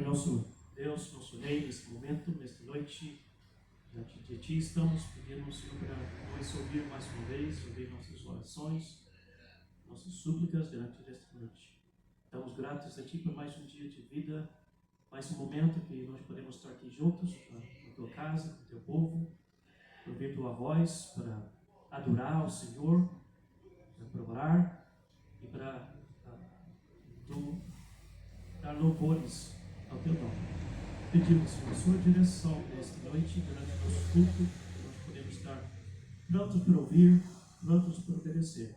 nosso Deus, nosso Rei, nesse momento, nesta noite, diante de Ti estamos pedindo, Senhor, para nos ouvir mais uma vez, ouvir nossas orações, nossas súplicas diante desta noite. Estamos gratos a Ti por mais um dia de vida, mais um momento que nós podemos estar aqui juntos, na Tua casa, com o Teu povo, para ouvir Tua voz, para adorar ao Senhor, para orar e para dar louvores ao Teu nome. Pedimos, Senhor, a Sua direção nesta noite, durante o nosso culto, que nós podemos estar prontos para ouvir, prontos para obedecer.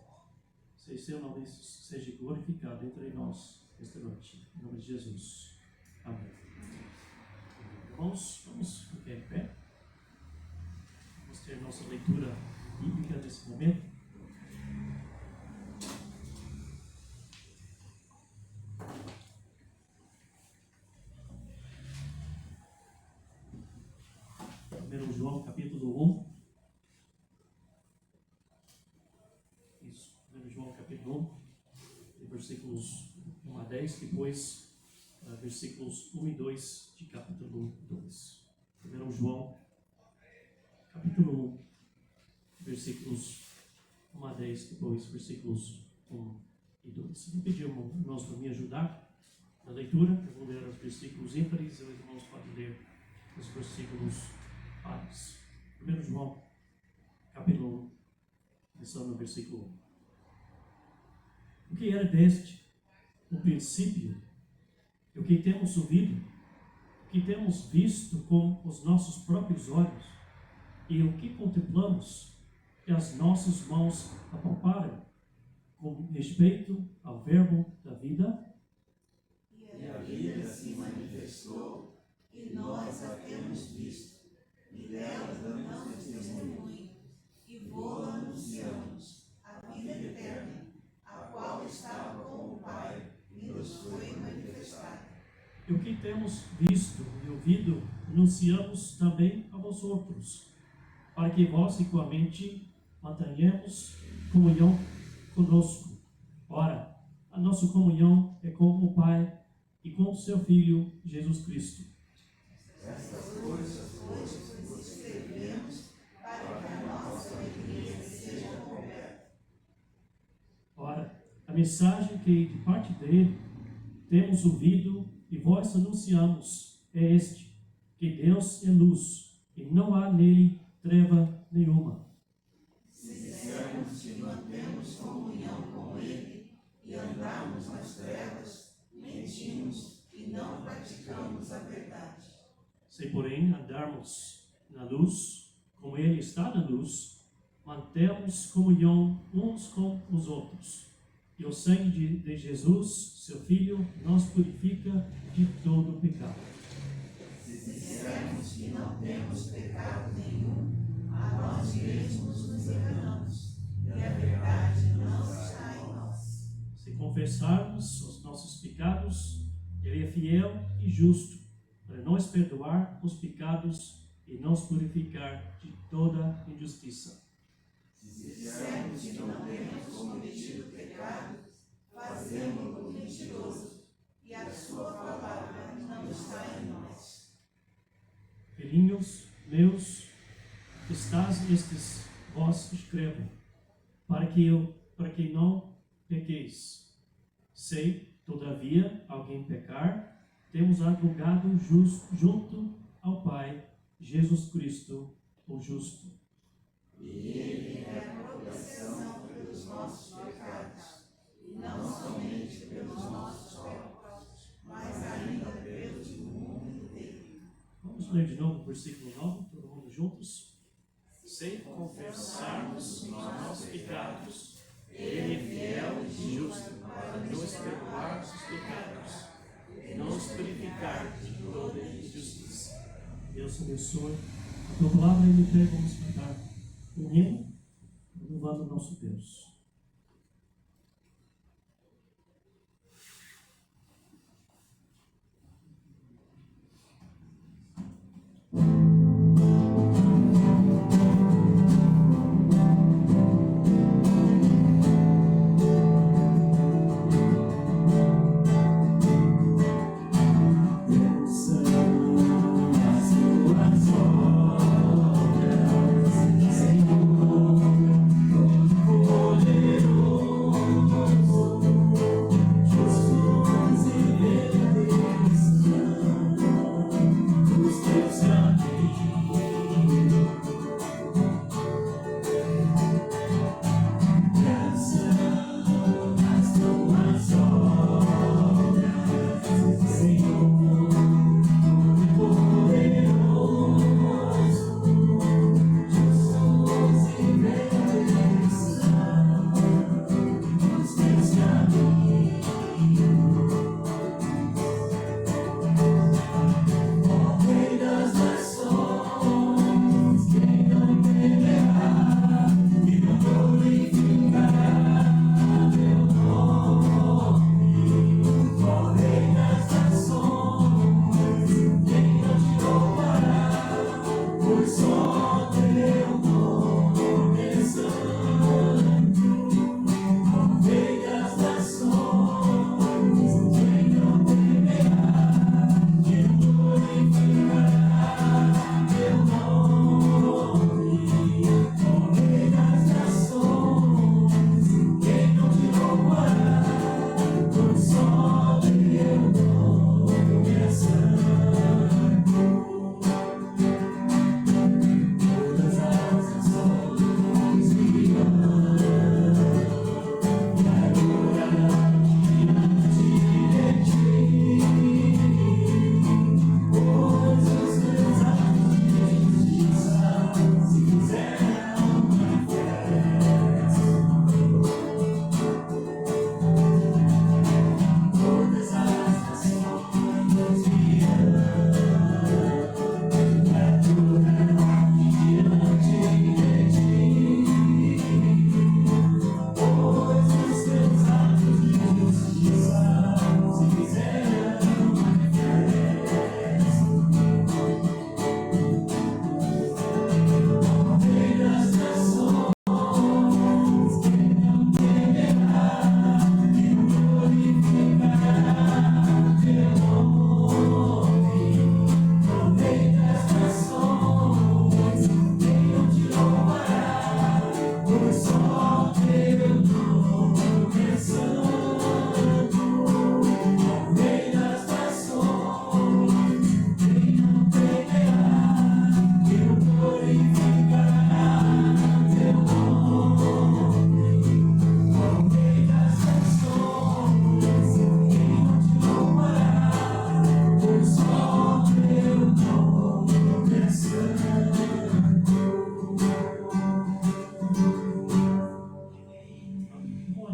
Que Seu nome seja glorificado entre nós esta noite. Em nome de Jesus. Amém. Irmãos, vamos ficar em pé. Vamos ter nossa leitura bíblica nesse momento. João capítulo 1. Isso, 1 João capítulo 1, versículos 1 a 10, depois versículos 1 e 2 de capítulo 2. 1 João capítulo 1, versículos 1 a 10, depois versículos 1 e 2. Vou pedir aos irmãos para me ajudar na leitura. Eu vou ler os versículos ímpares e os irmãos podem ler os versículos pares. 1 João, capítulo 1, começando no versículo 1. O que era desde o princípio, o que temos ouvido, o que temos visto com os nossos próprios olhos, e o que contemplamos, que as nossas mãos apalparam, com respeito ao verbo da vida. E a vida se manifestou, e nós a temos visto. E dela damos testemunho, e vô-la anunciamos, a vida eterna, a qual estava com o Pai, e nos foi manifestada. E o que temos visto e ouvido, anunciamos também a vós outros, para que vós igualmente mantenhamos comunhão conosco. Ora, a nossa comunhão é com o Pai e com o seu Filho, Jesus Cristo. Estas coisas vos escrevemos para que a nossa alegria seja completa. Ora, a mensagem que de parte dele temos ouvido e vós anunciamos é este, que Deus é luz e não há nele treva nenhuma. Se dissermos que mantemos comunhão com ele e andamos nas trevas, mentimos e não praticamos a verdade. Se, porém, andarmos na luz, como Ele está na luz, mantemos comunhão uns com os outros. E o sangue de Jesus, seu Filho, nos purifica de todo pecado. Se dissermos que não temos pecado nenhum, a nós mesmos nos enganamos, e a verdade não está em nós. Se confessarmos os nossos pecados, Ele é fiel e justo, para nos perdoar os pecados e nos purificar de toda injustiça. Se dissermos que não temos cometido pecado, fazemos-lo mentiroso, e a sua palavra não está em nós. Filhinhos meus, estás estes vós escrevo, para que não pequeis. Se, todavia, alguém pecar, temos advogado junto ao Pai, Jesus Cristo, o justo. E ele é a propiciação pelos nossos pecados, e não somente pelos nossos pecados, mas ainda pelos do mundo inteiro. Vamos ler de novo o versículo 9, todo mundo juntos. Se confessarmos os nossos pecados, Ele é fiel e justo para nos perdoar os pecados e nos purificar de toda injustiça. Deus abençoe a tua palavra e me pede, vamos cantar um hino, louvando o nosso Deus. Deus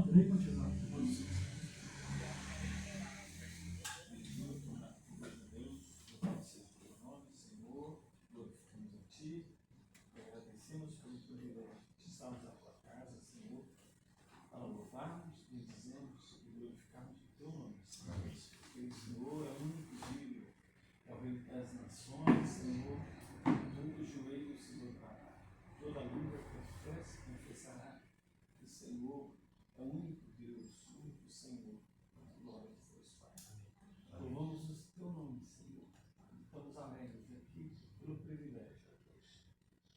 altura e continuar. Agradecemos pelo privilégio de estarmos na tua casa, Senhor, para louvarmos, bendizemos e glorificarmos o teu nome, Senhor. Porque o Senhor é o único digno, é o Rei das nações, Senhor. Todo joelho se dobrará, toda língua confessará que o Senhor é o único Deus, o único Senhor. Glória a Deus, Pai. Louvamos o teu nome, Senhor. Estamos alegres aqui pelo privilégio.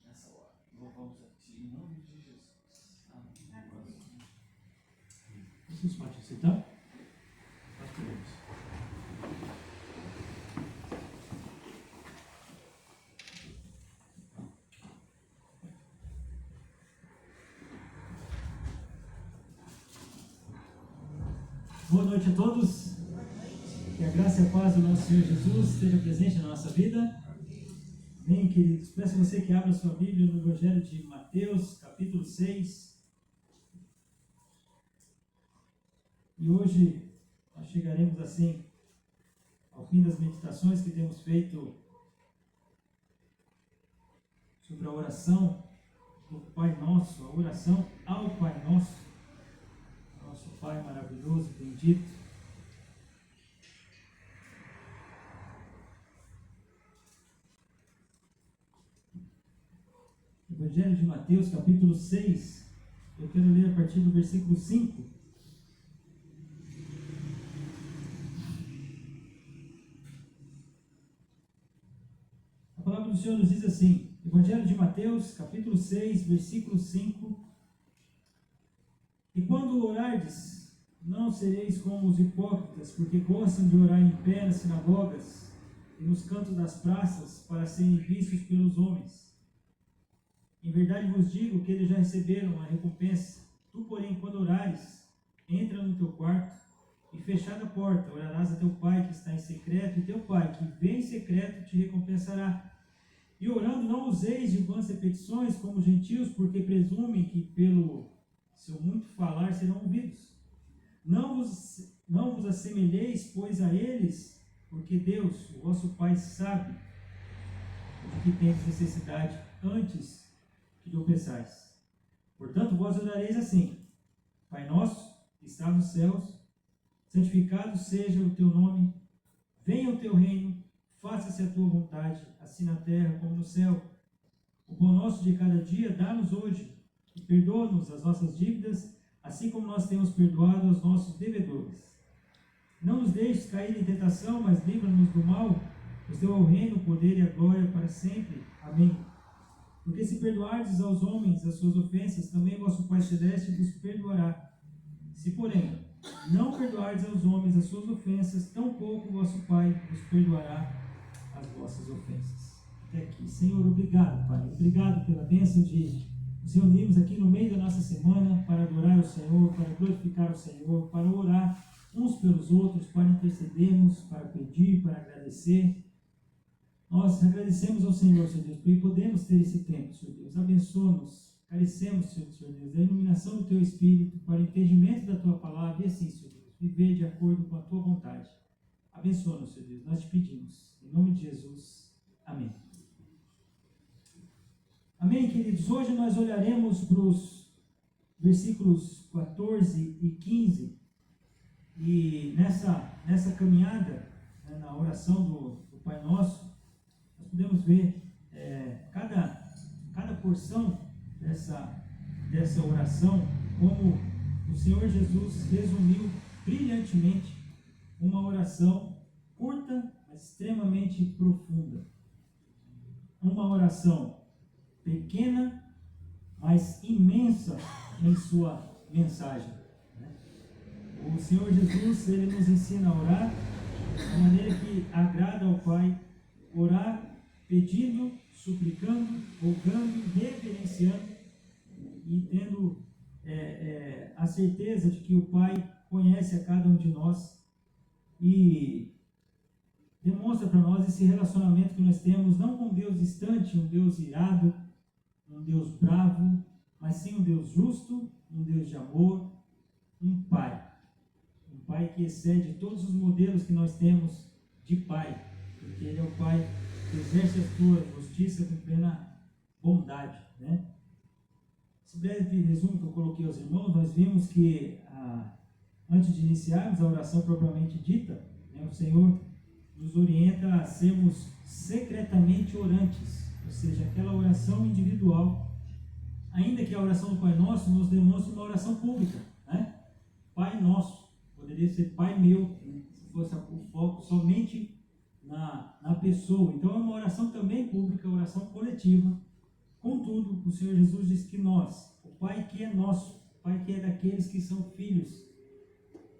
Nessa hora, louvamos a Ti, em nome de Jesus. Amém. Vocês podem aceitar? Nós podemos. Boa noite a todos. Que a graça e a paz do nosso Senhor Jesus esteja presente na nossa vida. Amém, queridos. Peço a você que abra sua Bíblia no Evangelho de Mateus, capítulo 6. E hoje nós chegaremos assim ao fim das meditações que temos feito sobre a oração do Pai Nosso, a oração ao Pai Nosso, nosso Pai maravilhoso, bendito. Evangelho de Mateus, capítulo 6, eu quero ler a partir do versículo 5. A palavra do Senhor nos diz assim, Evangelho de Mateus, capítulo 6, versículo 5. E quando orardes, não sereis como os hipócritas, porque gostam de orar em pé nas sinagogas e nos cantos das praças, para serem vistos pelos homens. Em verdade vos digo que eles já receberam a recompensa. Tu, porém, quando orares, entra no teu quarto e, fechada a porta, orarás a teu Pai que está em secreto, e teu Pai que vem em secreto te recompensará. E orando, não useis de vãs repetições como os gentios, porque presumem que pelo seu muito falar serão ouvidos. Não vos assemelheis, pois, a eles, porque Deus, o vosso Pai, sabe de que tendes necessidade antes que lhe peçais. Portanto, vós orareis assim: Pai nosso, que estás nos céus, santificado seja o teu nome, venha o teu reino, faça-se a tua vontade, assim na terra como no céu. O pão nosso de cada dia dá-nos hoje, e perdoa-nos as nossas dívidas, assim como nós temos perdoado aos nossos devedores. Não nos deixes cair em tentação, mas livra-nos do mal, pois teu é o reino, o poder e a glória para sempre. Amém. Porque se perdoardes aos homens as suas ofensas, também vosso Pai Celeste vos perdoará. Se, porém, não perdoardes aos homens as suas ofensas, tampouco vosso Pai vos perdoará as vossas ofensas. Até aqui. Senhor, obrigado, Pai. Obrigado pela bênção de nos reunirmos aqui no meio da nossa semana para adorar o Senhor, para glorificar o Senhor, para orar uns pelos outros, para intercedermos, para pedir, para agradecer. Nós agradecemos ao Senhor, Senhor Deus, porque podemos ter esse tempo, Senhor Deus. Abençoa-nos, carecemos, Senhor Deus, da iluminação do Teu Espírito para o entendimento da Tua palavra e assim, Senhor Deus, viver de acordo com a Tua vontade. Abençoa-nos, Senhor Deus, nós te pedimos. Em nome de Jesus. Amém. Amém, queridos. Hoje nós olharemos para os versículos 14 e 15 e nessa caminhada, né, na oração do Pai Nosso, nós podemos ver cada porção dessa oração, como o Senhor Jesus resumiu brilhantemente uma oração curta, mas extremamente profunda. Uma oração pequena, mas imensa em sua mensagem. O Senhor Jesus, Ele nos ensina a orar de maneira que agrada ao Pai, orar pedindo, suplicando, rogando, reverenciando e tendo a certeza de que o Pai conhece a cada um de nós e demonstra para nós esse relacionamento que nós temos, não com um Deus distante, um Deus irado, um Deus bravo, mas sim um Deus justo, um Deus de amor, um Pai que excede todos os modelos que nós temos de Pai, porque Ele é o Pai que exerce a sua justiça com plena bondade, né? Esse breve resumo que eu coloquei aos irmãos, nós vimos que antes de iniciarmos a oração propriamente dita, né, o Senhor nos orienta a sermos secretamente orantes, ou seja, aquela oração individual, ainda que a oração do Pai Nosso nos demonstre uma oração pública, né? Pai Nosso, poderia ser Pai Meu, né? Se fosse o foco somente na pessoa. Então é uma oração também pública, oração coletiva. Contudo, o Senhor Jesus diz que nós, o Pai que é nosso, o Pai que é daqueles que são filhos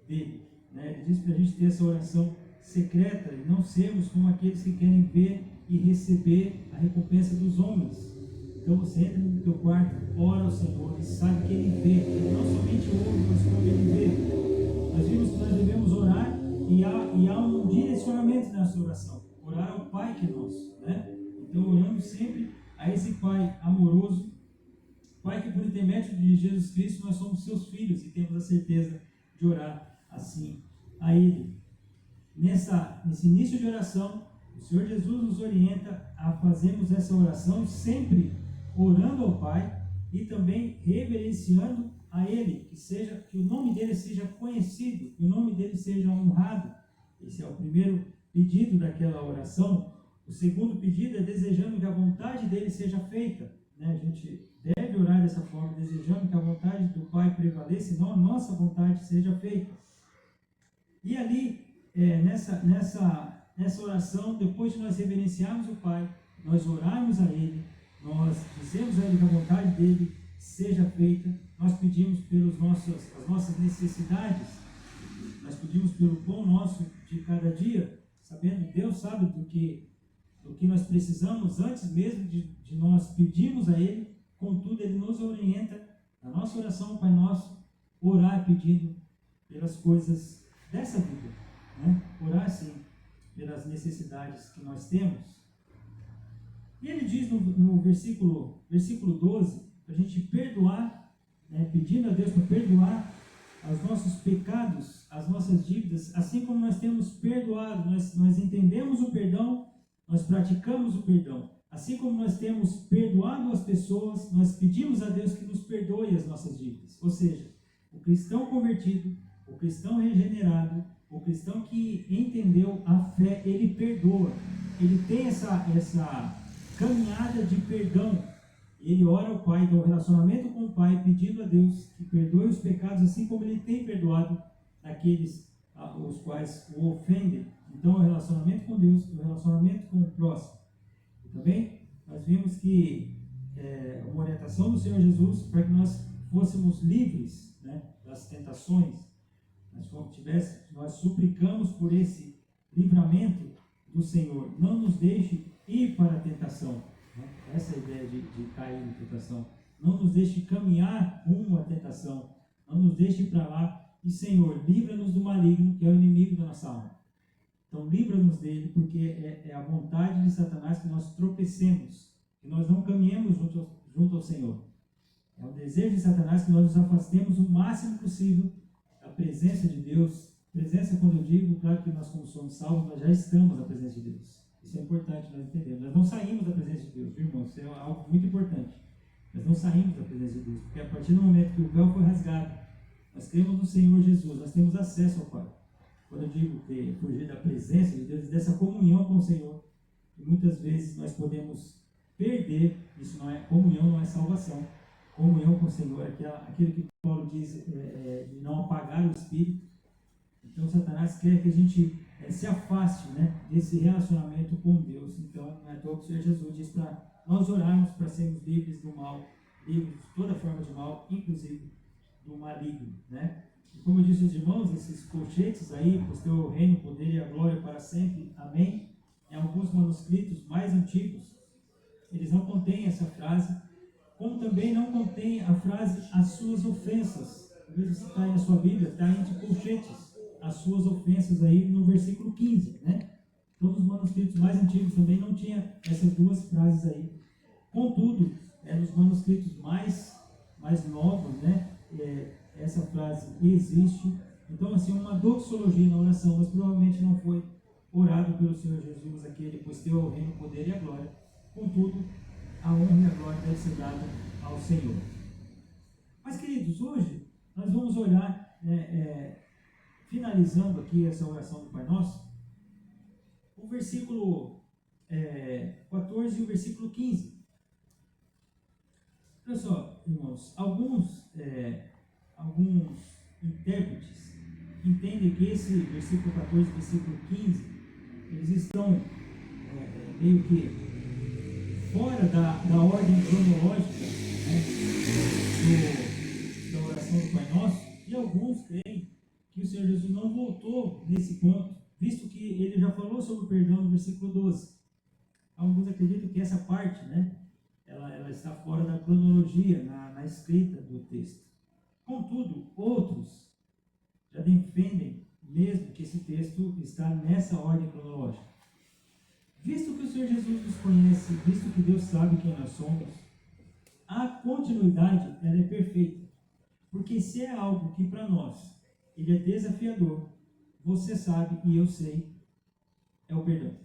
dele, né? Ele diz para a gente ter essa oração secreta e não sermos como aqueles que querem ver e receber a recompensa dos homens. Então você entra no teu quarto, ora ao Senhor e sabe que Ele vê. Ele não somente ouve, mas como Ele vê. Nós vimos que nós devemos orar e há um direcionamento nessa oração. Orar ao Pai que é nosso, né? Então oramos sempre a esse Pai amoroso, Pai que por intermédio de Jesus Cristo nós somos seus filhos e temos a certeza de orar assim a Ele. Nesse início de oração, o Senhor Jesus nos orienta a fazermos essa oração sempre orando ao Pai e também reverenciando a Ele, que o nome dele seja conhecido, que o nome dele seja honrado. Esse é o primeiro pedido daquela oração. O segundo pedido é desejando que a vontade dele seja feita, né? A gente deve orar dessa forma, desejando que a vontade do Pai prevaleça e não a nossa vontade seja feita. E ali, nessa oração, depois de nós reverenciarmos o Pai, nós orarmos a Ele, nós dizemos a Ele que a vontade dele seja feita, nós pedimos as nossas necessidades, nós pedimos pelo pão nosso de cada dia, sabendo que Deus sabe do que nós precisamos antes mesmo de nós pedirmos a Ele. Contudo, Ele nos orienta, na nossa oração, Pai Nosso, orar pedindo pelas coisas dessa vida, né? Orar sim pelas necessidades que nós temos. E Ele diz no versículo 12, para a gente perdoar, né? Pedindo a Deus para perdoar os nossos pecados, as nossas dívidas, assim como nós temos perdoado, nós entendemos o perdão, nós praticamos o perdão. Assim como nós temos perdoado as pessoas, nós pedimos a Deus que nos perdoe as nossas dívidas. Ou seja, o cristão convertido, o cristão regenerado, o cristão que entendeu a fé, ele perdoa. Ele tem essa caminhada de perdão. Ele ora ao Pai, tem um relacionamento com o Pai, pedindo a Deus que perdoe os pecados, assim como ele tem perdoado aqueles os quais o ofendem. Então, o relacionamento com Deus, o relacionamento com o próximo. Também nós vimos que uma orientação do Senhor Jesus para que nós fôssemos livres, né, das tentações. Nós suplicamos por esse livramento do Senhor. Não nos deixe ir para a tentação, né? Essa é a ideia de cair na tentação. Não nos deixe caminhar rumo à tentação. Não nos deixe ir para lá. E Senhor, livra-nos do maligno, que é o inimigo da nossa alma. Então, livra-nos dele, porque é a vontade de Satanás que nós tropecemos, que nós não caminhemos junto ao Senhor. É o desejo de Satanás que nós nos afastemos o máximo possível da presença de Deus. Presença, quando eu digo, claro que nós, como somos salvos, nós já estamos na presença de Deus. Isso é importante nós entendermos. Nós não saímos da presença de Deus, viu, irmãos? Isso é algo muito importante. Nós não saímos da presença de Deus, porque a partir do momento que o véu foi rasgado, nós cremos no Senhor Jesus, nós temos acesso ao Pai. Quando eu digo que fugir da presença de Deus, dessa comunhão com o Senhor, que muitas vezes nós podemos perder, isso não é comunhão, não é salvação. Comunhão com o Senhor é aquilo que Paulo diz, de não apagar o Espírito. Então, Satanás quer que a gente se afaste, né, desse relacionamento com Deus. Então, não é à toa que o Senhor Jesus diz para nós orarmos para sermos livres do mal, livres de toda forma de mal, inclusive do maligno, né? E como eu disse aos irmãos, esses colchetes aí, pois teu reino, o poder e a glória para sempre, amém? Em alguns manuscritos mais antigos, eles não contêm essa frase, como também não contém a frase as suas ofensas. Talvez você está aí na sua Bíblia, está entre colchetes, as suas ofensas aí no versículo 15, né? Todos os manuscritos mais antigos também não tinha essas duas frases aí. Contudo, nos manuscritos mais novos, né? Essa frase existe Então, assim, uma doxologia na oração, mas provavelmente não foi orado pelo Senhor Jesus, aquele, pois teu é o reino, o poder e a glória. Contudo, a honra e a glória deve ser dada ao Senhor. Mas, queridos, hoje nós vamos olhar, finalizando aqui essa oração do Pai Nosso, o versículo 14 e o versículo 15. Olha só, irmãos, alguns intérpretes entendem que esse versículo 14 e versículo 15, eles estão meio que fora da ordem cronológica, da oração do Pai Nosso, e alguns creem que o Senhor Jesus não voltou nesse ponto, visto que ele já falou sobre o perdão no versículo 12. Alguns acreditam que essa parte, ela está fora da cronologia na escrita do texto. Contudo, outros já defendem mesmo que esse texto está nessa ordem cronológica. Visto que o Senhor Jesus nos conhece, visto que Deus sabe quem nós somos, a continuidade ela é perfeita. Porque se é algo que para nós ele é desafiador, você sabe e eu sei, é o perdão.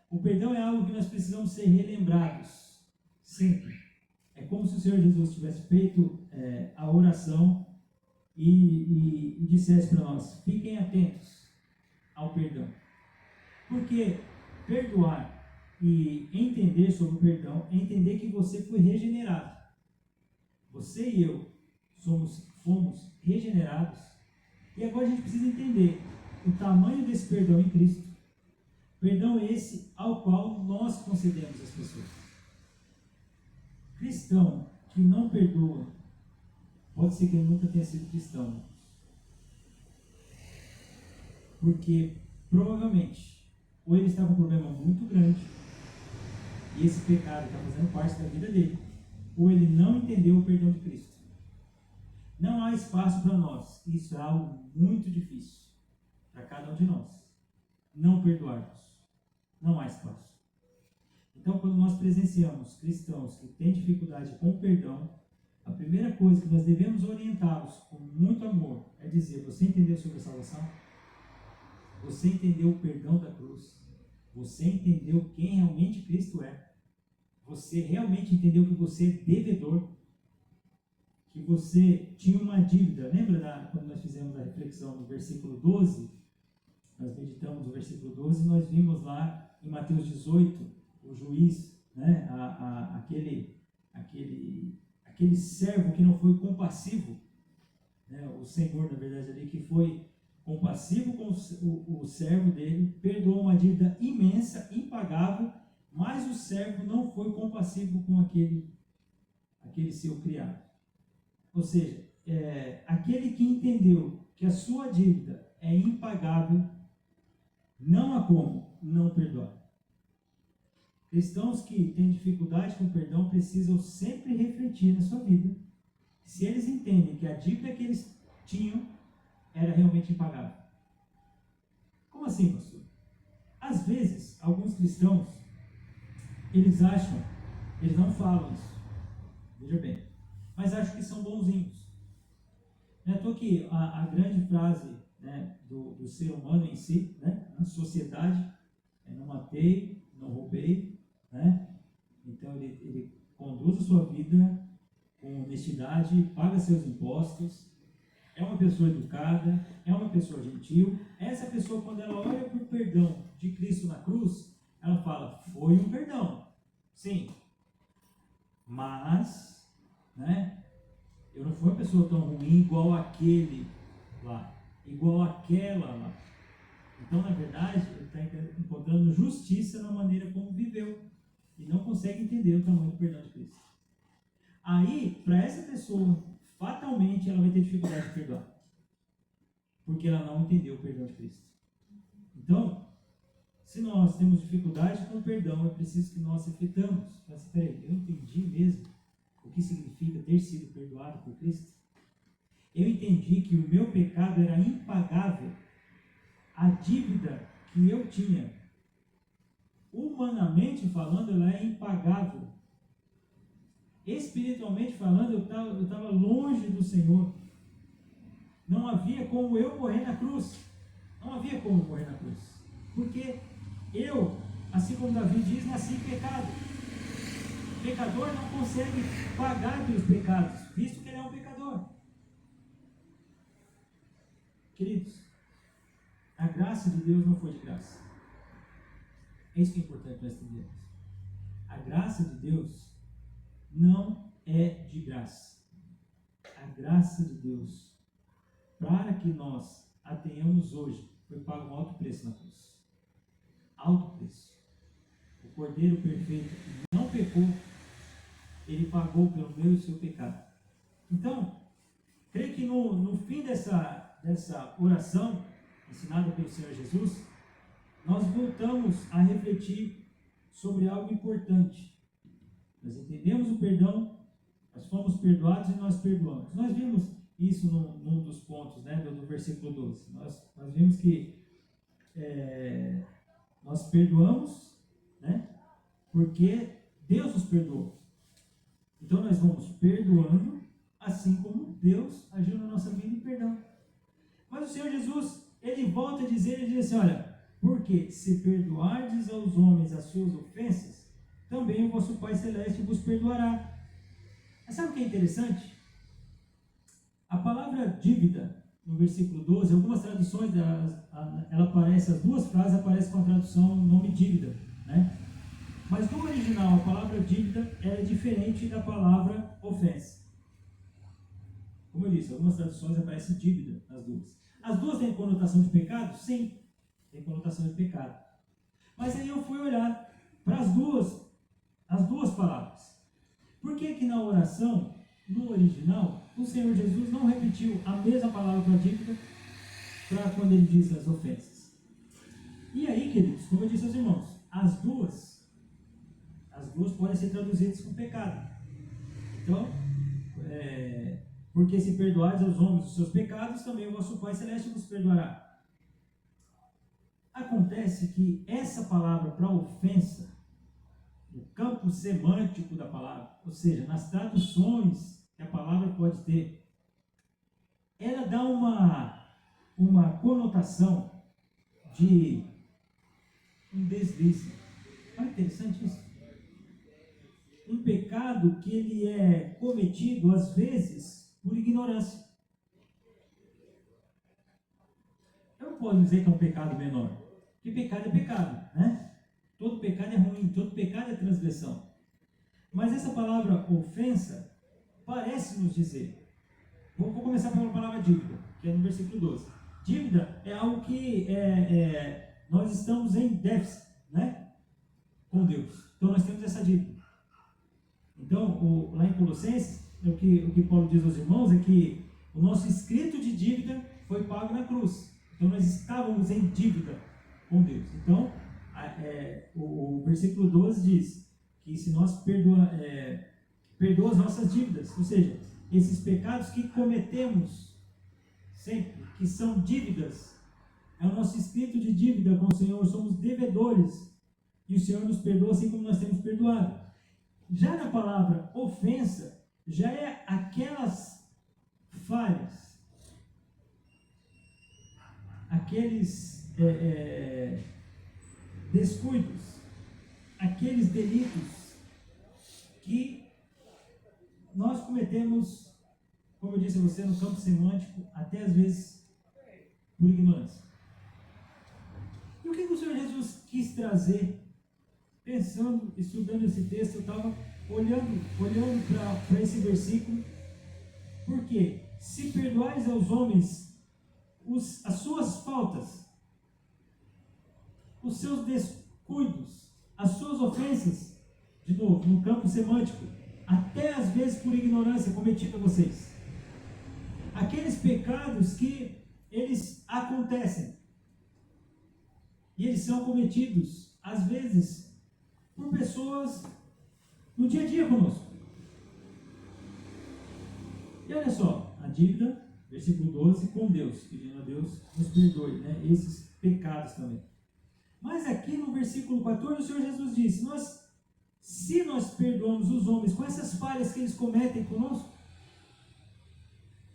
O perdão é algo que nós precisamos ser relembrados sempre. É como se o Senhor Jesus tivesse feito a oração e dissesse para nós: fiquem atentos ao perdão. Porque perdoar e entender sobre o perdão é entender que você foi regenerado. Você e eu fomos regenerados. E agora a gente precisa entender o tamanho desse perdão em Cristo. Perdão esse ao qual nós concedemos às pessoas. Cristão que não perdoa, pode ser que ele nunca tenha sido cristão. Porque provavelmente ou ele está com um problema muito grande e esse pecado está fazendo parte da vida dele, ou ele não entendeu o perdão de Cristo. Não há espaço para nós. Isso é algo muito difícil para cada um de nós. Não perdoarmos. Não há espaço. Então, quando nós presenciamos cristãos que têm dificuldade com o perdão, a primeira coisa que nós devemos orientá-los com muito amor é dizer: você entendeu sobre a salvação? Você entendeu o perdão da cruz? Você entendeu quem realmente Cristo é? Você realmente entendeu que você é devedor? Que você tinha uma dívida? Lembra quando nós fizemos a reflexão no versículo 12? Nós meditamos o versículo 12 e nós vimos lá em Mateus 18, o juiz, aquele servo que não foi compassivo, o Senhor, na verdade, ali, que foi compassivo com o servo dele, perdoou uma dívida imensa, impagável, mas o servo não foi compassivo com aquele seu criado. Ou seja, aquele que entendeu que a sua dívida é impagável, não há como não perdoar. Cristãos que têm dificuldade com o perdão precisam sempre refletir na sua vida se eles entendem que a dívida que eles tinham era realmente impagável. Como assim, pastor? Às vezes, alguns cristãos, eles não falam isso, veja bem, mas acham que são bonzinhos. Não é à toa que a grande frase do ser humano em si, na sociedade, é: não matei, não roubei, Então ele conduz a sua vida com honestidade, paga seus impostos, é uma pessoa educada, é uma pessoa gentil. Essa pessoa, quando ela olha para o perdão de Cristo na cruz, ela fala: foi um perdão, sim, mas eu não fui uma pessoa tão ruim igual aquele lá, igual aquela lá. Então, na verdade, ele está encontrando justiça na maneira como viveu e não consegue entender o tamanho do perdão de Cristo. Aí, para essa pessoa, fatalmente ela vai ter dificuldade de perdoar, porque ela não entendeu o perdão de Cristo. Então, se nós temos dificuldade com o perdão, é preciso que nós reflitamos. Mas, peraí, eu entendi mesmo o que significa ter sido perdoado por Cristo? Eu entendi que o meu pecado era impagável. A dívida que eu tinha, humanamente falando, ela é impagável. Espiritualmente falando, eu estava longe do Senhor. não havia como eu morrer na cruz. Não havia como morrer na cruz. Porque eu, assim como Davi diz, nasci em pecado. O pecador não consegue pagar pelos pecados, visto que ele é um pecador. Queridos, a graça de Deus não foi de graça. É isso que é importante nós entendermos. A graça de Deus não é de graça. A graça de Deus, para que nós a tenhamos hoje, foi pago um alto preço na cruz. Alto preço. O Cordeiro perfeito que não pecou, ele pagou pelo meu e o seu pecado. Então, creio que no fim dessa oração, ensinada pelo Senhor Jesus, nós voltamos a refletir sobre algo importante. Nós entendemos o perdão, nós fomos perdoados e nós perdoamos. Nós vimos isso num dos pontos, né, do versículo 12. Nós vimos que nós perdoamos, né, porque Deus nos perdoou. Então nós vamos perdoando, assim como Deus agiu na nossa vida em perdão. Mas o Senhor Jesus, ele volta a dizer, ele diz assim, olha, porque se perdoardes aos homens as suas ofensas, também o vosso Pai Celeste vos perdoará. Mas sabe o que é interessante? A palavra dívida, no versículo 12, algumas traduções, ela aparece, as duas frases aparecem com a tradução nome dívida, né? Mas no original, a palavra dívida é diferente da palavra ofensa. Como eu disse, algumas traduções aparecem dívida nas duas. As duas têm conotação de pecado? Sim, tem conotação de pecado. Mas aí eu fui olhar para as duas palavras. Por que que na oração, no original, o Senhor Jesus não repetiu a mesma palavra para dívida para quando ele diz as ofensas? E aí, queridos, como eu disse aos irmãos, as duas podem ser traduzidas com pecado. Então, porque se perdoares aos homens os seus pecados, também o vosso Pai Celeste vos perdoará. Acontece que essa palavra para ofensa, no campo semântico da palavra, ou seja, nas traduções que a palavra pode ter, ela dá uma conotação de um deslize. Olha que interessante isso. Um pecado que ele é cometido, às vezes, por ignorância. Eu não posso dizer que é um pecado menor, porque pecado é pecado, né? Todo pecado é ruim, todo pecado é transgressão. Mas essa palavra ofensa parece nos dizer, vou começar pela palavra dívida, que é no versículo 12. Dívida é algo que nós estamos em déficit, né? Com Deus. Então nós temos essa dívida. Então, lá em Colossenses, o que Paulo diz aos irmãos é que o nosso escrito de dívida foi pago na cruz. Então, nós estávamos em dívida com Deus. Então, o versículo 12 diz que se nós perdoa as nossas dívidas, ou seja, esses pecados que cometemos sempre, que são dívidas, é o nosso escrito de dívida com o Senhor, somos devedores, e o Senhor nos perdoa assim como nós temos perdoado. Já na palavra ofensa, já é aquelas falhas, aqueles descuidos, aqueles delitos que nós cometemos, como eu disse a você, no campo semântico, até às vezes por ignorância. E o que o Senhor Jesus quis trazer? Pensando, estudando esse texto, eu estava olhando para esse versículo, porque se perdoares aos homens as suas faltas, os seus descuidos, as suas ofensas, de novo, no campo semântico, até às vezes por ignorância cometida a vocês, aqueles pecados que eles acontecem, e eles são cometidos, às vezes, por pessoas no dia a dia conosco. E olha só, a dívida, versículo 12, com Deus, pedindo a Deus nos perdoe, né, esses pecados também. Mas aqui no versículo 14, o Senhor Jesus disse, se nós perdoamos os homens com essas falhas que eles cometem conosco,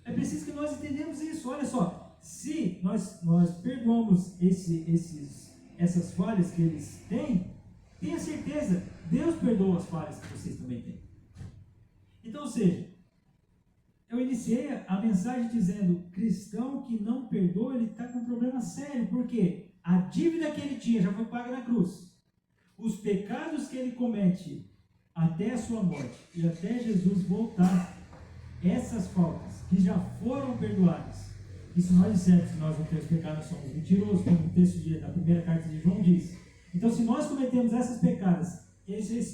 É preciso que nós entendamos isso. Olha só, se nós perdoamos essas falhas que eles têm, tenha certeza, Deus perdoa as falhas que vocês também têm. Então, ou seja, eu iniciei a mensagem dizendo, cristão que não perdoa, ele está com um problema sério. Por quê? A dívida que ele tinha já foi paga na cruz. Os pecados que ele comete até a sua morte e até Jesus voltar, essas faltas que já foram perdoadas, e se nós dissermos que nós não temos pecado, nós somos mentirosos, como o texto da primeira carta de João diz. Então, se nós cometemos esses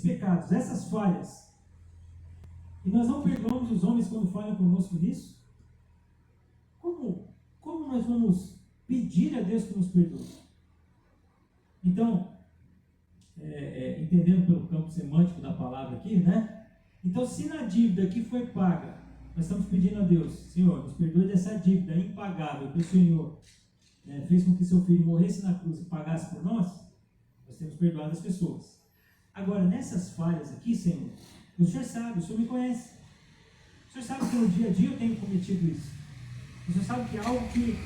pecados, essas falhas, e nós não perdoamos os homens quando falham conosco nisso, como nós vamos pedir a Deus que nos perdoe? Então, entendendo pelo campo semântico da palavra aqui, né? Então, se na dívida que foi paga, nós estamos pedindo a Deus, Senhor, nos perdoe dessa dívida impagável que o Senhor fez com que seu filho morresse na cruz e pagasse por nós temos perdoado as pessoas. Agora, nessas falhas aqui, Senhor, o Senhor sabe, o Senhor me conhece. O Senhor sabe que no dia a dia eu tenho cometido isso. O Senhor sabe que é algo que,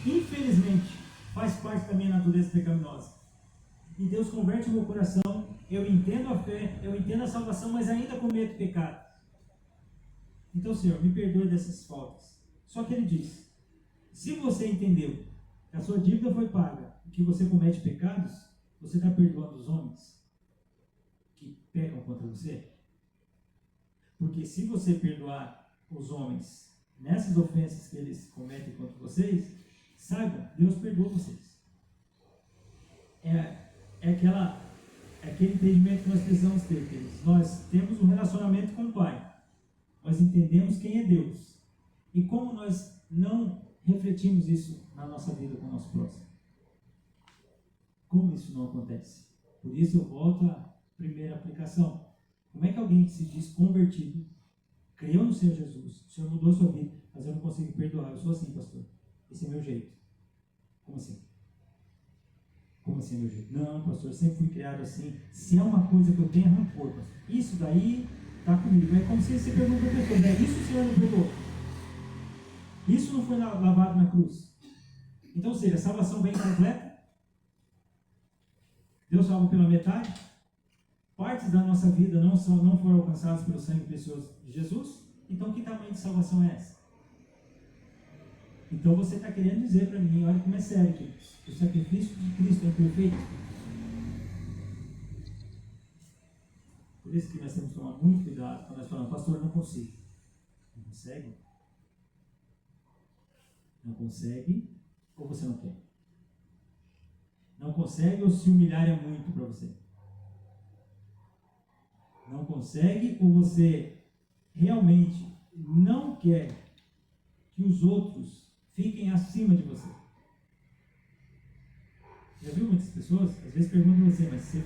infelizmente, faz parte da minha natureza pecaminosa. E Deus converte o meu coração, eu entendo a fé, eu entendo a salvação, mas ainda cometo pecado. Então, Senhor, me perdoe dessas faltas. Só que Ele diz, se você entendeu que a sua dívida foi paga, que você comete pecados, você está perdoando os homens que pecam contra você? Porque se você perdoar os homens nessas ofensas que eles cometem contra vocês, saibam, Deus perdoa vocês. Aquele entendimento que nós precisamos ter, queridos. Nós temos um relacionamento com o Pai. Nós entendemos quem é Deus. E como nós não refletimos isso na nossa vida com o nosso próximo? Como isso não acontece? Por isso eu volto à primeira aplicação. Como é que alguém que se diz convertido, creu no Senhor Jesus, o Senhor mudou a sua vida, mas eu não consigo perdoar, eu sou assim, pastor. Esse é meu jeito. Como assim? Como assim é meu jeito? Não, pastor, eu sempre fui criado assim. Se é uma coisa que eu tenho, rancor, pastor. Isso daí está comigo. É como se você pergunta para a pessoa, né? Isso o Senhor não perdoou? Isso não foi lavado na cruz? Então, ou seja, a salvação vem completa? Deus salva pela metade? Partes da nossa vida não foram alcançadas pelo sangue precioso de Jesus? Então, que tamanho de salvação é essa? Então, você está querendo dizer para mim, olha como é sério, queridos, o sacrifício de Cristo é imperfeito? Por isso que nós temos que tomar muito cuidado quando nós falamos, pastor, eu não consigo. Não consegue? Não consegue ou você não quer? Não consegue ou se humilhar é muito para você? Não consegue ou você realmente não quer que os outros fiquem acima de você? Já viu muitas pessoas? Às vezes perguntam a você, mas se você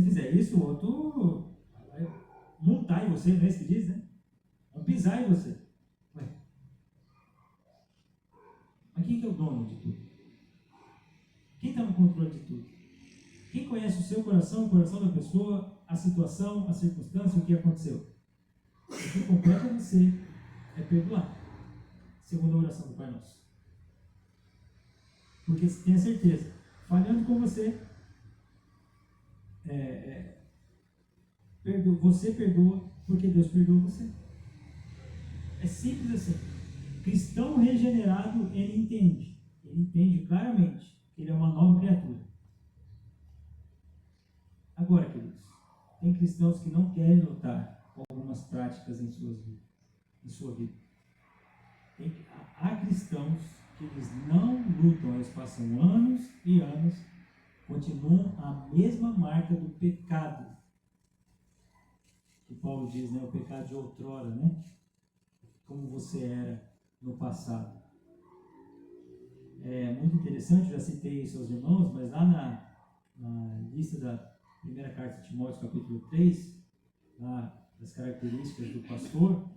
fizer isso, o outro vai montar em você, não é isso que diz, né? Vão pisar em você. Ué. Mas quem que é o dono de tudo? Quem está no controle de tudo? Quem conhece o seu coração, o coração da pessoa, a situação, a circunstância, o que aconteceu? O que compete a você é perdoar. Segundo a oração do Pai Nosso. Porque tenha certeza, falhando com você, você perdoa porque Deus perdoa você. É simples assim. Cristão regenerado, ele entende claramente que ele é uma nova criatura. Agora, queridos, tem cristãos que não querem lutar com algumas práticas em sua vida. Há cristãos que eles não lutam, eles passam anos e anos, continuam a mesma marca do pecado. Que Paulo diz, né? O pecado de outrora, né? Como você era no passado. É muito interessante, já citei isso aos irmãos, mas lá na lista da primeira carta de Timóteo, capítulo 3, lá das características do pastor,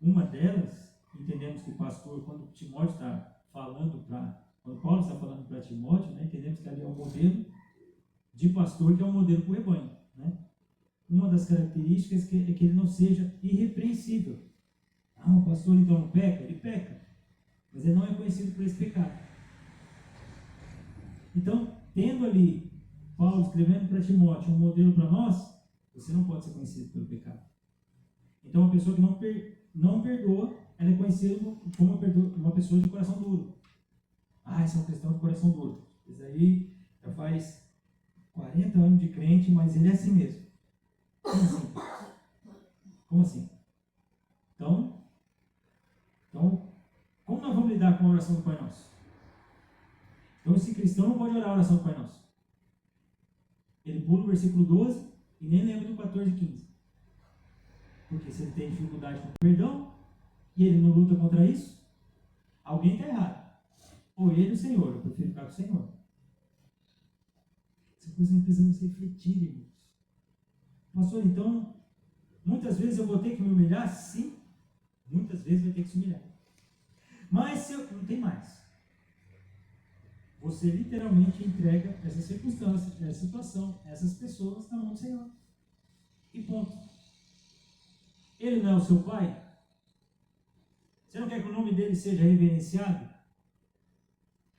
uma delas, entendemos que o pastor, quando Timóteo está falando quando Paulo está falando para Timóteo, né, entendemos que ali é um modelo de pastor, que é um modelo para o rebanho, né? Uma das características é que ele não seja irrepreensível. Ah, o pastor então não peca? Ele peca. Mas ele não é conhecido por esse pecado. Então, tendo ali Paulo escrevendo para Timóteo um modelo para nós, você não pode ser conhecido pelo pecado. Então, uma pessoa que não perdoa, ela é conhecida como uma pessoa de coração duro. Ah, esse é um cristão de coração duro. Esse aí já faz 40 anos de crente, mas ele é assim mesmo. Como assim? Como assim? Então, como nós vamos lidar com a oração do Pai Nosso? Então, esse cristão não pode orar a oração do Pai Nosso. Ele pula o versículo 12 e nem lembra do 14 e 15. Porque se ele tem dificuldade com o perdão e ele não luta contra isso, alguém está errado. Ou ele ou o Senhor. Eu prefiro ficar com o Senhor. Essa coisa não precisa se refletir, irmãos. Pastor, então, muitas vezes eu vou ter que me humilhar? Sim. Muitas vezes vai ter que se humilhar. Mas se eu não tem mais. Você literalmente entrega essa circunstância, essa situação, essas pessoas na mão do Senhor. E ponto. Ele não é o seu pai? Você não quer que o nome dele seja reverenciado?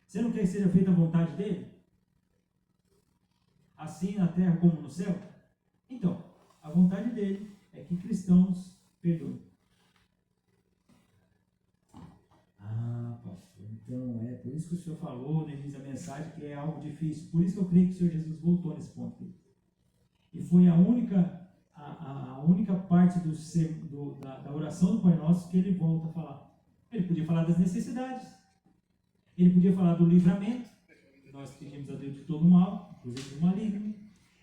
Você não quer que seja feita a vontade dele? Assim na terra como no céu? Então, a vontade dele é que cristãos perdoem. Ah, pastor, então é por isso que o senhor falou no início da mensagem que é algo difícil. Por isso que eu creio que o Senhor Jesus voltou nesse ponto aqui. E foi a única parte da oração do Pai Nosso que ele volta a falar. Ele podia falar das necessidades. Ele podia falar do livramento. Nós pedimos a Deus de todo mal, inclusive do maligno.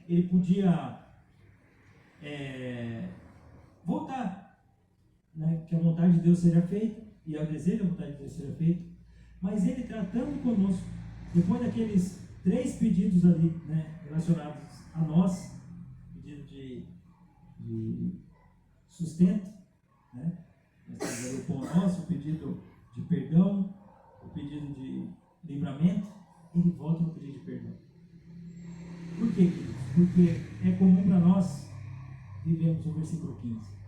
Ele podia voltar, né, que a vontade de Deus seja feita. E é o desejo da vontade de Deus seja feita. Mas ele tratando conosco, depois daqueles 3 pedidos ali, né, relacionados a nós, pedido de sustento, né? Nós temos ali o pão nosso, o pedido de perdão, o pedido de livramento, ele volta no pedido de perdão. Por quê, queridos? Porque é comum para nós vivemos o versículo 15.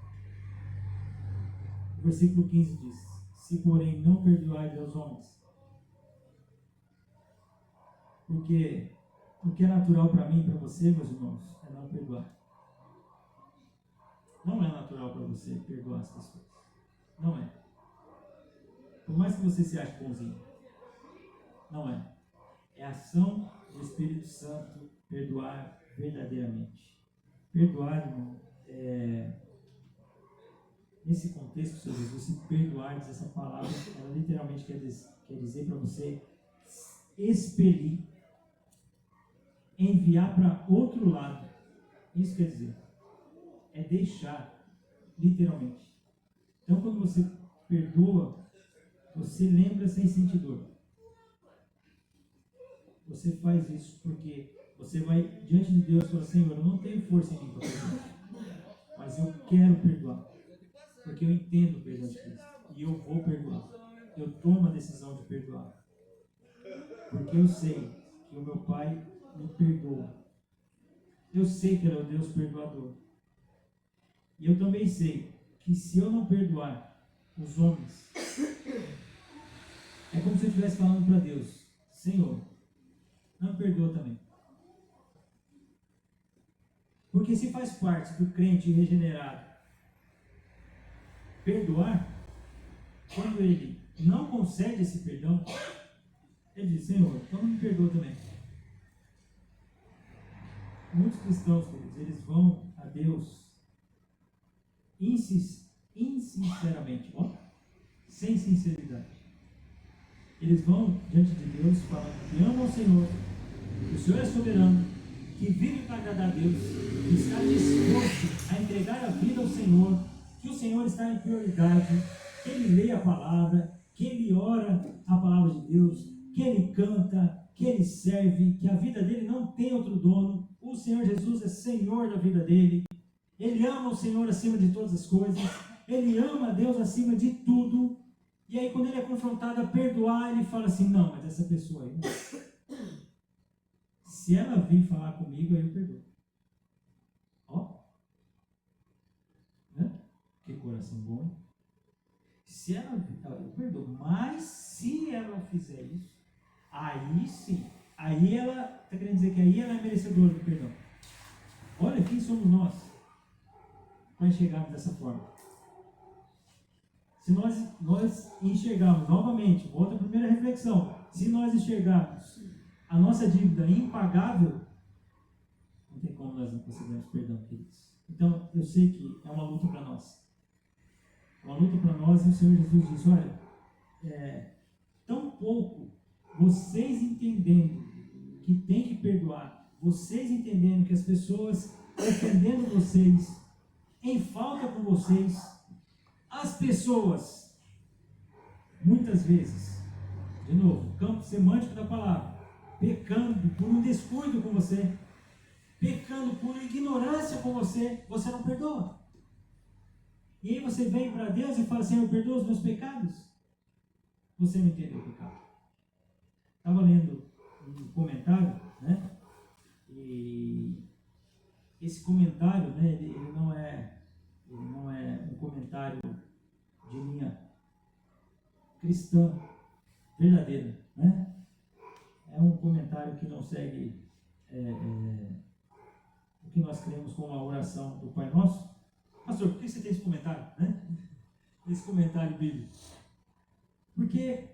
O versículo 15 diz: se porém não perdoardes aos homens, porque o que é natural para mim e para você, meus irmãos, é não perdoar. Não é natural para você perdoar as pessoas. Não é. Por mais que você se ache bonzinho. Não é. É ação do Espírito Santo perdoar verdadeiramente. Perdoar, irmão, nesse contexto, Senhor Jesus, se perdoar, essa palavra, ela literalmente quer dizer para você expelir, enviar para outro lado. Isso quer dizer, é deixar, literalmente. Então, quando você perdoa, você lembra sem sentir dor. Você faz isso porque você vai diante de Deus e fala: Senhor, eu não tenho força em mim para perdoar, mas eu quero perdoar, porque eu entendo o perdão de Cristo e eu vou perdoar. Eu tomo a decisão de perdoar, porque eu sei que o meu Pai me perdoa. Eu sei que Ele é o Deus perdoador. E eu também sei que se eu não perdoar os homens, é como se eu estivesse falando para Deus: Senhor, não perdoa também. Porque se faz parte do crente regenerado perdoar, quando ele não concede esse perdão, ele diz: Senhor, então não me perdoa também. Muitos cristãos, queridos, eles vão a Deus insinceramente, sem sinceridade. Eles vão diante de Deus falando que amam o Senhor, que o Senhor é soberano, que vive para agradar a Deus, que está disposto a entregar a vida ao Senhor, que o Senhor está em prioridade, que ele lê a palavra, que ele ora a palavra de Deus, que ele canta, que ele serve, que a vida dele não tem outro dono. O Senhor Jesus é Senhor da vida dele. Ele ama o Senhor acima de todas as coisas. Ele ama a Deus acima de tudo. E aí, quando ele é confrontado a perdoar, ele fala assim: não, mas essa pessoa aí, se ela vir falar comigo, aí eu perdoo. Ó, né? Que coração bom. Se ela, eu perdoo, mas se ela fizer isso, aí sim, aí ela, está querendo dizer que aí ela é merecedora do perdão. Olha quem somos nós para enxergarmos dessa forma. Se nós enxergarmos novamente, volta à primeira reflexão, se nós enxergarmos a nossa dívida impagável, não tem como nós não concedermos perdão, queridos. Então, eu sei que é uma luta para nós. É uma luta para nós, e o Senhor Jesus diz, olha, tão pouco vocês entendendo que tem que perdoar, vocês entendendo que as pessoas ofendendo vocês, em falta com vocês, as pessoas, muitas vezes, de novo, campo semântico da palavra, pecando por um descuido com você, pecando por ignorância com você, você não perdoa. E aí você vem para Deus e fala, Senhor, perdoa os meus pecados. Você não entendeu o pecado. Estava lendo um comentário, né? E esse comentário, né, ele não é um comentário de linha cristã verdadeira, né? É um comentário que não segue o que nós cremos como a oração do Pai Nosso. Pastor, por que você tem esse comentário, né? Esse comentário bíblico? Porque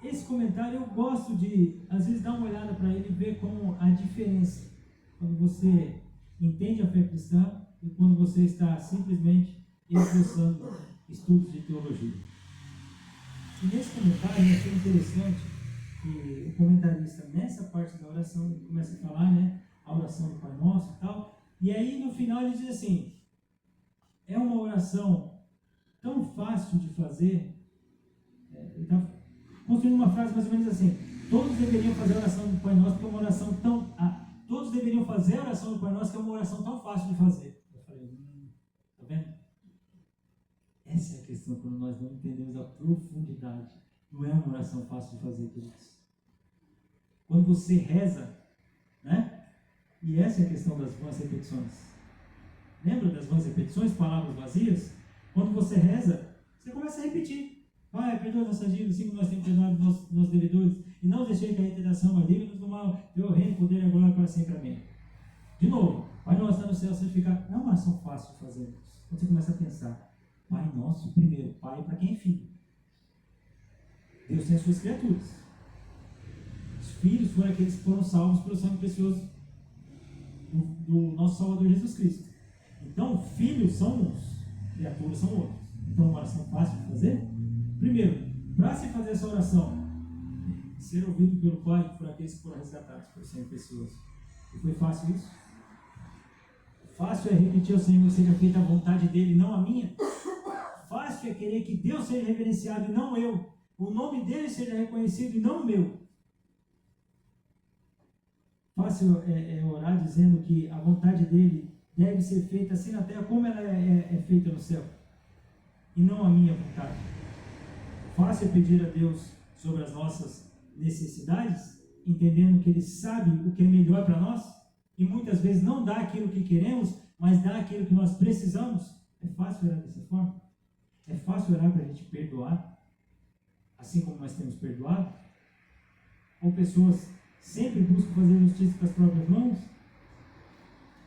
esse comentário eu gosto de, às vezes, dar uma olhada para ele e ver como a diferença quando você entende a fé cristã e quando você está simplesmente esboçando estudos de teologia. E nesse comentário eu achei interessante que o comentarista, nessa parte da oração, ele começa a falar, né, a oração do Pai Nosso e tal, e aí no final ele diz assim, é uma oração tão fácil de fazer, ele está construindo uma frase mais ou menos assim, todos deveriam fazer a oração do Pai Nosso, que é uma oração tão... todos deveriam fazer a oração do Pai Nosso, que é uma oração tão fácil de fazer. Eu falei, tá vendo? Essa é a questão, quando nós não entendemos a profundidade. Não é uma oração fácil de fazer, queridos. Quando você reza, né? E essa é a questão das vãs repetições. Lembra das vãs repetições, palavras vazias? Quando você reza, você começa a repetir. Pai, perdoa nossas dívidas, assim como nós temos perdoado nossos devedores, e não deixei que a tentação, mas livra-nos do mal, teu reino, poder e glória para sempre. Amém. De novo, Pai nosso está no céu, santificado. Não é uma oração fácil de fazer. Quando você começa a pensar, Pai nosso, primeiro, Pai para quem é filho. Deus tem as suas criaturas. Os filhos foram aqueles que foram salvos pelo sangue precioso do nosso Salvador Jesus Cristo. Então, filhos são uns, criaturas são outros. Então, uma oração fácil de fazer? Primeiro, para se fazer essa oração, ser ouvido pelo Pai por aqueles que foram resgatados por serem pessoas. E foi fácil isso? Fácil é repetir ao Senhor, seja feita a vontade dele, não a minha. Fácil é querer que Deus seja reverenciado e não eu. O nome dele seja reconhecido e não o meu. Fácil é orar dizendo que a vontade dele deve ser feita assim na terra como ela é feita no céu. E não a minha vontade. Fácil é pedir a Deus sobre as nossas necessidades, entendendo que Ele sabe o que é melhor para nós, e muitas vezes não dá aquilo que queremos, mas dá aquilo que nós precisamos. É fácil orar dessa forma? É fácil orar para a gente perdoar, assim como nós temos perdoado? Ou pessoas sempre buscam fazer justiça com as próprias mãos?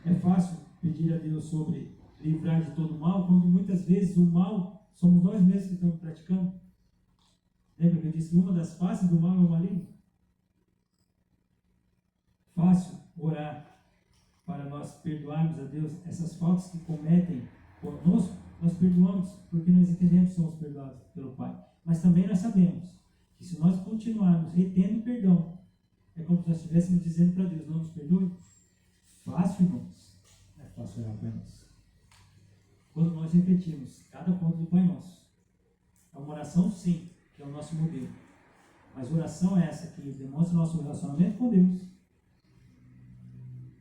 É fácil pedir a Deus sobre livrar de todo o mal, quando muitas vezes o mal somos nós mesmos que estamos praticando? Lembra que eu disse que uma das faces do mal é o maligno? Fácil orar para nós perdoarmos a Deus essas faltas que cometem conosco. Nós perdoamos porque nós entendemos que somos perdoados pelo Pai. Mas também nós sabemos que se nós continuarmos retendo perdão, é como se nós estivéssemos dizendo para Deus, não nos perdoe. Fácil, irmãos. É fácil orar para nós. Quando nós refletimos cada ponto do Pai Nosso, é uma oração sim, que é o nosso modelo. Mas oração é essa que demonstra o nosso relacionamento com Deus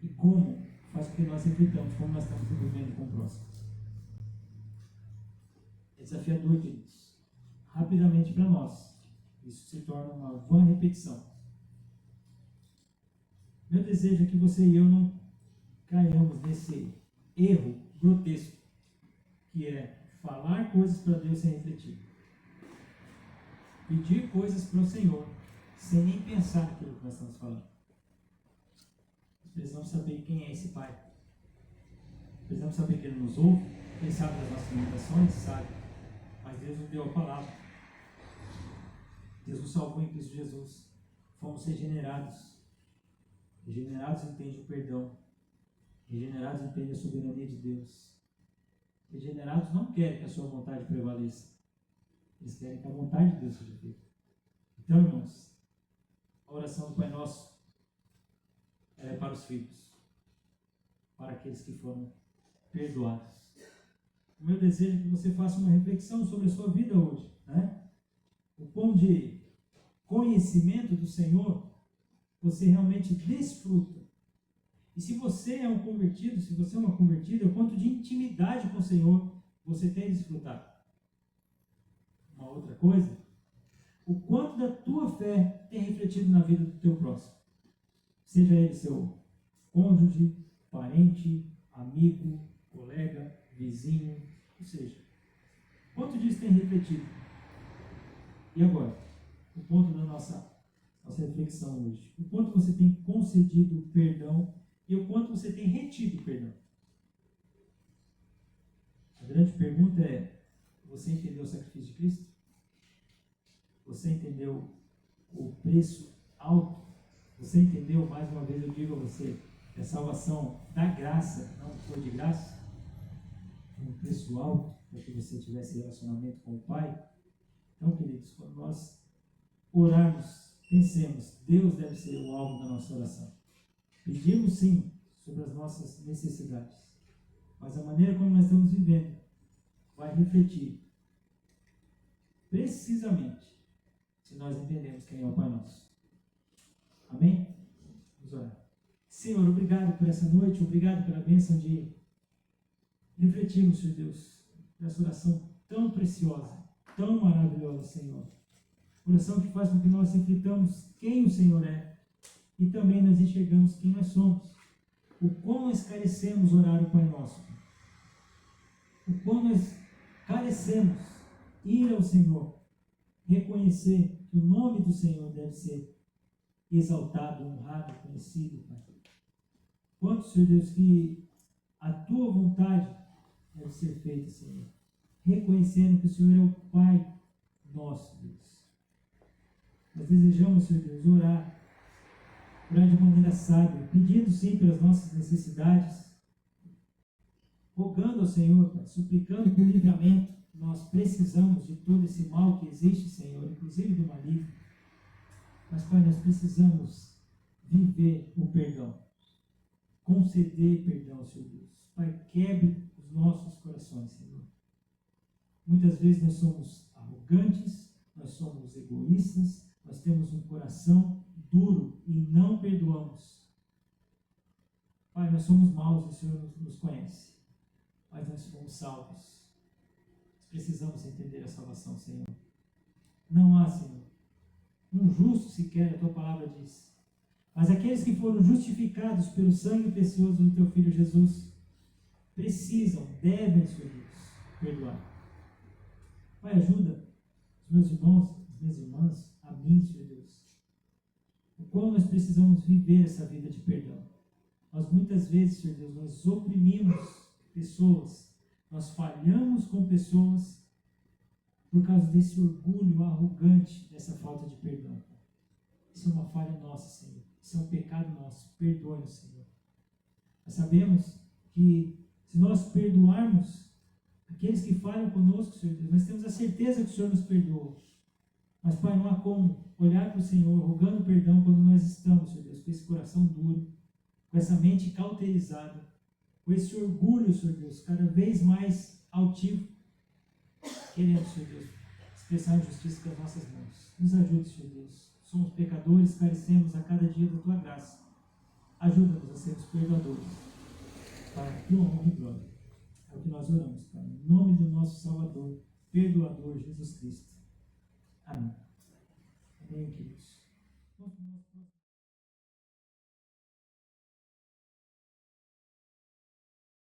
e como faz com que nós reflitamos como nós estamos vivendo com o próximo. É desafiador, queridos. Rapidamente para nós, isso se torna uma vã repetição. Meu desejo é que você e eu não caiamos nesse erro grotesco, que é falar coisas para Deus sem refletir. pedir coisas para o Senhor, sem nem pensar naquilo que nós estamos falando. Nós precisamos saber quem é esse Pai. Precisamos saber que Ele nos ouve, Ele sabe das nossas limitações, sabe. Mas Deus nos deu a palavra. Deus nos salvou em Cristo Jesus. Fomos regenerados. Regenerados entendem o perdão. Regenerados entendem a soberania de Deus. Regenerados não querem que a sua vontade prevaleça. Eles querem que a vontade de Deus seja feita. Então, irmãos, a oração do Pai Nosso ela é para os filhos, para aqueles que foram perdoados. O meu desejo é que você faça uma reflexão sobre a sua vida hoje, né? O quão de conhecimento do Senhor você realmente desfruta. E se você é um convertido, se você é uma convertida, o quanto de intimidade com o Senhor você tem desfrutado. Uma outra coisa, o quanto da tua fé tem refletido na vida do teu próximo. Seja ele seu cônjuge, parente, amigo, colega, vizinho, ou seja, quanto disso tem refletido? E agora, o ponto da nossa reflexão hoje. O quanto você tem concedido perdão e o quanto você tem retido perdão. A grande pergunta é, você entendeu o sacrifício de Cristo? Você entendeu o preço alto? Você entendeu, mais uma vez eu digo a você, que a salvação da graça não foi de graça? Foi um preço alto para que você tivesse relacionamento com o Pai? Então, queridos, quando nós orarmos, pensemos, Deus deve ser o alvo da nossa oração. Pedimos sim sobre as nossas necessidades, mas a maneira como nós estamos vivendo vai refletir precisamente se nós entendemos quem é o Pai Nosso. Amém? Vamos orar. Senhor, obrigado por essa noite, obrigado pela bênção de refletirmos, Senhor Deus, nessa oração tão preciosa, tão maravilhosa, Senhor. Oração que faz com que nós reflitamos quem o Senhor é e também nós enxergamos quem nós somos. O quão nós carecemos orar o Pai Nosso. O quão nós carecemos ir ao Senhor, reconhecer que o nome do Senhor deve ser exaltado, honrado, conhecido, Pai. Quanto, Senhor Deus, que a Tua vontade deve ser feita, Senhor. Reconhecendo que o Senhor é o Pai nosso, Deus. Nós desejamos, Senhor Deus, orar de maneira sábia, pedindo sim pelas nossas necessidades, rogando ao Senhor, Pai, suplicando por livramento. Nós precisamos de todo esse mal que existe, Senhor, inclusive do maligno. Mas, Pai, nós precisamos viver o perdão, conceder perdão, Senhor Deus. Pai, quebre os nossos corações, Senhor. Muitas vezes nós somos arrogantes, nós somos egoístas, nós temos um coração duro e não perdoamos. Pai, nós somos maus e o Senhor nos conhece, mas nós fomos salvos. Nós precisamos entender a salvação, Senhor. Não há, Senhor, um justo sequer, a Tua palavra diz. Mas aqueles que foram justificados pelo sangue precioso do Teu Filho Jesus, precisam, devem, Senhor Deus, perdoar. Pai, ajuda os meus irmãos, as minhas irmãs, a mim, Senhor Deus. O qual nós precisamos viver essa vida de perdão. Nós muitas vezes, Senhor Deus, nós oprimimos pessoas, nós falhamos com pessoas por causa desse orgulho arrogante, dessa falta de perdão. Isso é uma falha nossa, Senhor. Isso é um pecado nosso. Perdoe-nos, Senhor. Nós sabemos que se nós perdoarmos aqueles que falham conosco, Senhor Deus, nós temos a certeza que o Senhor nos perdoou. Mas, Pai, não há como olhar para o Senhor rogando perdão quando nós estamos, Senhor Deus, com esse coração duro, com essa mente cauterizada, com esse orgulho, Senhor Deus, cada vez mais altivo, querendo, Senhor Deus, expressar a justiça com as nossas mãos. Nos ajude, Senhor Deus. Somos pecadores, carecemos a cada dia da Tua graça. Ajuda-nos a sermos perdoadores. Para a Tua honra e glória. É o que nós oramos, Pai. Em nome do nosso Salvador, perdoador, Jesus Cristo. Amém. Amém, queridos.